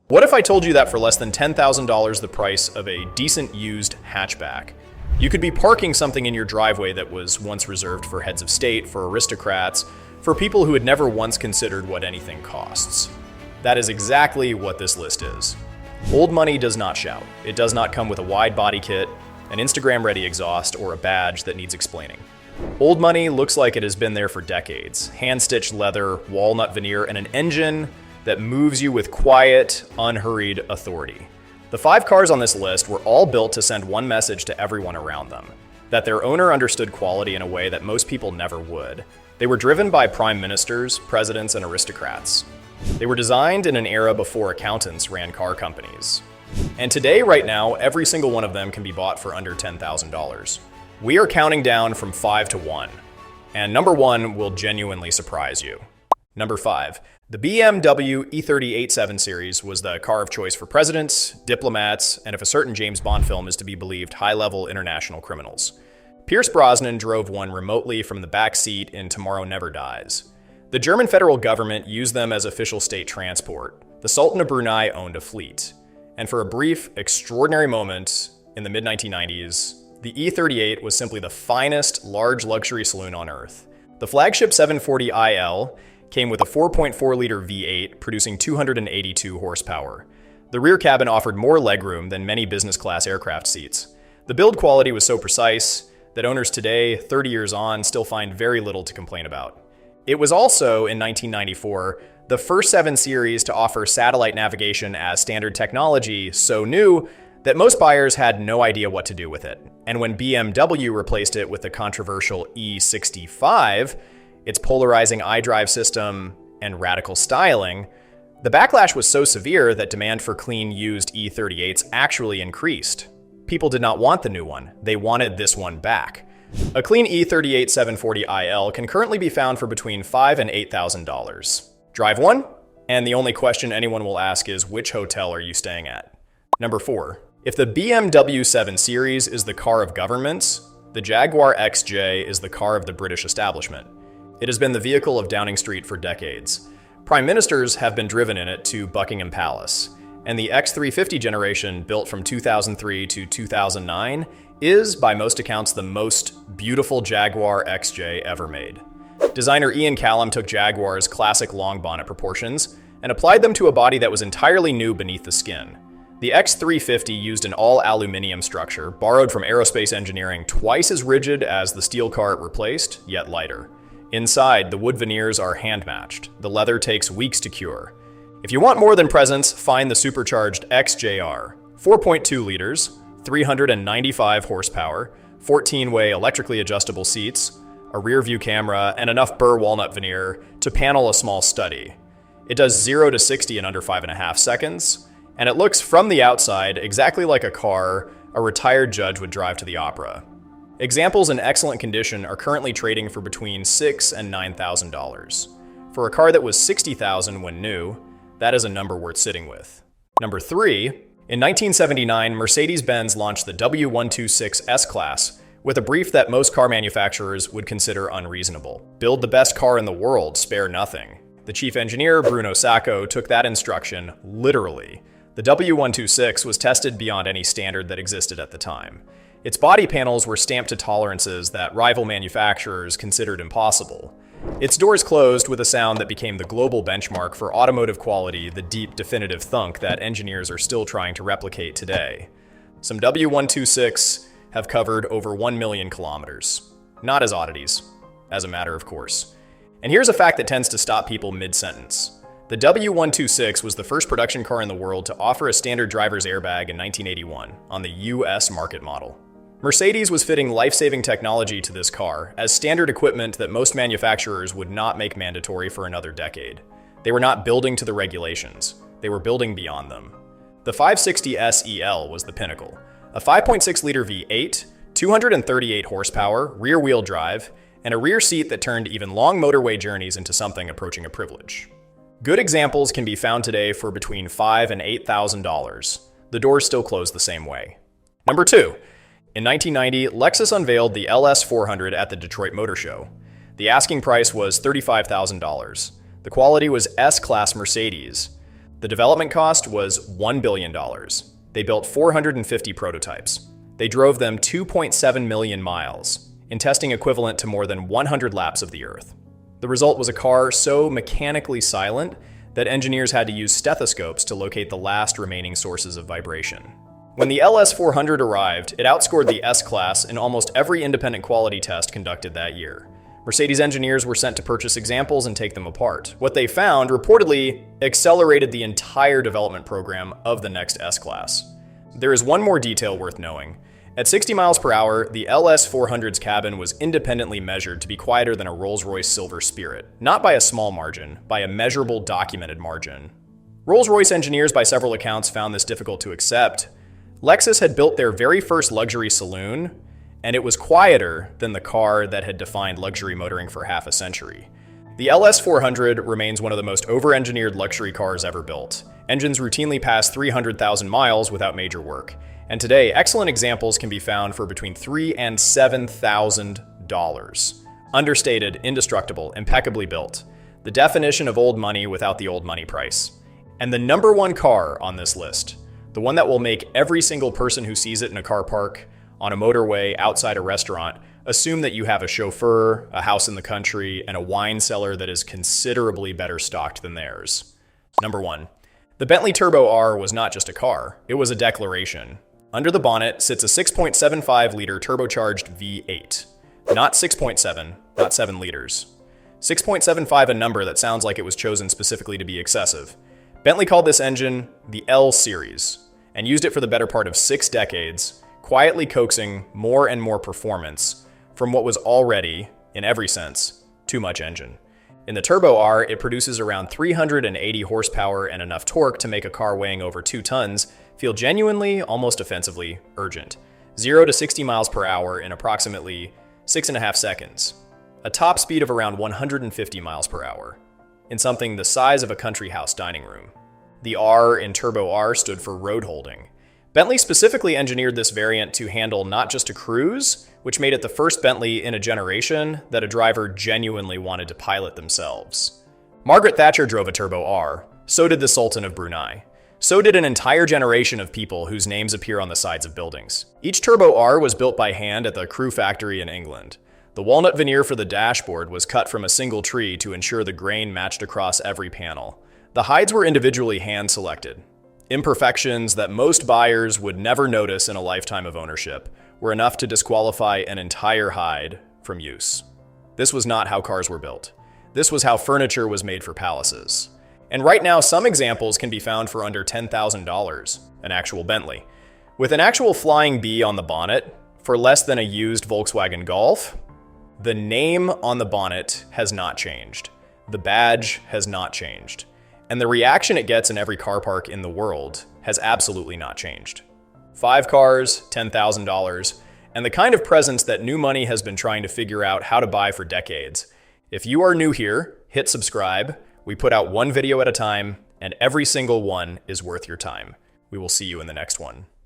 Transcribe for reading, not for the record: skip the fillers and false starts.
What if I told you that for less than $10,000 the price of a decent used hatchback, you could be parking something in your driveway that was once reserved for heads of state, for aristocrats, for people who had never once considered what anything costs? That is exactly what this list is. Old money does not shout. It does not come with a wide body kit, an Instagram-ready exhaust, or a badge that needs explaining. Old money looks like it has been there for decades. Hand-stitched leather, walnut veneer, and an engine that moves you with quiet, unhurried authority. The 5 cars on this list were all built to send one message to everyone around them: that their owner understood quality in a way that most people never would. They were driven by prime ministers, presidents, and aristocrats. They were designed in an era before accountants ran car companies. And today, right now, every single one of them can be bought for under $10,000. We are counting down from 5 to 1, and number 1 will genuinely surprise you. Number 5. The BMW E38 7 Series was the car of choice for presidents, diplomats, and if a certain James Bond film is to be believed, high-level international criminals. Pierce Brosnan drove one remotely from the back seat in Tomorrow Never Dies. The German federal government used them as official state transport. The Sultan of Brunei owned a fleet. And for a brief, extraordinary moment in the mid-1990s, the E38 was simply the finest large luxury saloon on earth. The flagship 740iL came with a 4.4-liter V8 producing 282 horsepower. The rear cabin offered more legroom than many business-class aircraft seats. The build quality was so precise that owners today, 30 years on, still find very little to complain about. It was also, in 1994, the first 7 Series to offer satellite navigation as standard technology, so new that most buyers had no idea what to do with it. And when BMW replaced it with the controversial E65, its polarizing iDrive system and radical styling, the backlash was so severe that demand for clean used E38s actually increased. People did not want the new one, they wanted this one back. A clean E38 740iL can currently be found for between $5,000 and $8,000. Drive one? And the only question anyone will ask is, which hotel are you staying at? Number 4. If the BMW 7 Series is the car of governments, the Jaguar XJ is the car of the British establishment. It has been the vehicle of Downing Street for decades. Prime ministers have been driven in it to Buckingham Palace, and the X350 generation, built from 2003 to 2009, is, by most accounts, the most beautiful Jaguar XJ ever made. Designer Ian Callum took Jaguar's classic long bonnet proportions and applied them to a body that was entirely new beneath the skin. The X350 used an all-aluminum structure, borrowed from aerospace engineering, twice as rigid as the steel car it replaced, yet lighter. Inside, the wood veneers are hand-matched. The leather takes weeks to cure. If you want more than presence, find the supercharged XJR. 4.2 liters, 395 horsepower, 14-way electrically adjustable seats, a rear-view camera, and enough burr walnut veneer to panel a small study. It does 0 to 60 in under 5.5 seconds, and it looks from the outside exactly like a car a retired judge would drive to the opera. Examples in excellent condition are currently trading for between $6,000 and $9,000. For a car that was $60,000 when new, that is a number worth sitting with. Number 3, in 1979, Mercedes-Benz launched the W126 S-Class with a brief that most car manufacturers would consider unreasonable. Build the best car in the world, spare nothing. The chief engineer, Bruno Sacco, took that instruction literally. The W126 was tested beyond any standard that existed at the time. Its body panels were stamped to tolerances that rival manufacturers considered impossible. Its doors closed with a sound that became the global benchmark for automotive quality, the deep, definitive thunk that engineers are still trying to replicate today. Some W126 have covered over 1 million kilometers. Not as oddities, as a matter of course. And here's a fact that tends to stop people mid-sentence. The W126 was the first production car in the world to offer a standard driver's airbag in 1981 on the US market model. Mercedes was fitting life-saving technology to this car as standard equipment that most manufacturers would not make mandatory for another decade. They were not building to the regulations, they were building beyond them. The 560S EL was the pinnacle. A 5.6-liter V8, 238 horsepower, rear-wheel drive, and a rear seat that turned even long motorway journeys into something approaching a privilege. Good examples can be found today for between $5,000 and $8,000. The doors still close the same way. Number 2. In 1990, Lexus unveiled the LS400 at the Detroit Motor Show. The asking price was $35,000. The quality was S-Class Mercedes. The development cost was $1 billion. They built 450 prototypes. They drove them 2.7 million miles, in testing equivalent to more than 100 laps of the Earth. The result was a car so mechanically silent that engineers had to use stethoscopes to locate the last remaining sources of vibration. When the LS400 arrived, it outscored the S-Class in almost every independent quality test conducted that year. Mercedes engineers were sent to purchase examples and take them apart. What they found reportedly accelerated the entire development program of the next S-Class. There is one more detail worth knowing. At 60 miles per hour, the LS400's cabin was independently measured to be quieter than a Rolls-Royce Silver Spirit, not by a small margin, by a measurable documented margin. Rolls-Royce engineers by several accounts found this difficult to accept. Lexus had built their very first luxury saloon, and it was quieter than the car that had defined luxury motoring for half a century. The LS400 remains one of the most over-engineered luxury cars ever built. Engines routinely pass 300,000 miles without major work. And today, excellent examples can be found for between $3,000 and $7,000. Understated, indestructible, impeccably built. The definition of old money without the old money price. And the number one car on this list, the one that will make every single person who sees it in a car park, on a motorway, outside a restaurant, assume that you have a chauffeur, a house in the country, and a wine cellar that is considerably better stocked than theirs. Number 1. The Bentley Turbo R was not just a car, it was a declaration. Under the bonnet sits a 6.75-liter turbocharged V8. Not 6.7, not 7 liters. 6.75 a number that sounds like it was chosen specifically to be excessive. Bentley called this engine the L Series, and used it for the better part of 6 decades, quietly coaxing more and more performance from what was already, in every sense, too much engine. In the Turbo R, it produces around 380 horsepower and enough torque to make a car weighing over 2 tons feel genuinely, almost offensively, urgent. 0 to 60 miles per hour in approximately 6.5 seconds. A top speed of around 150 miles per hour, in something the size of a country house dining room. The R in Turbo R stood for road holding. Bentley specifically engineered this variant to handle not just a cruise, which made it the first Bentley in a generation that a driver genuinely wanted to pilot themselves. Margaret Thatcher drove a Turbo R, so did the Sultan of Brunei. So did an entire generation of people whose names appear on the sides of buildings. Each Turbo R was built by hand at the Crewe factory in England. The walnut veneer for the dashboard was cut from a single tree to ensure the grain matched across every panel. The hides were individually hand-selected. Imperfections that most buyers would never notice in a lifetime of ownership were enough to disqualify an entire hide from use. This was not how cars were built. This was how furniture was made for palaces. And right now, some examples can be found for under $10,000, an actual Bentley. With an actual flying bee on the bonnet, for less than a used Volkswagen Golf, the name on the bonnet has not changed. The badge has not changed. And the reaction it gets in every car park in the world has absolutely not changed. 5 cars, $10,000, and the kind of presence that new money has been trying to figure out how to buy for decades. If you are new here, hit subscribe. We put out one video at a time, and every single one is worth your time. We will see you in the next one.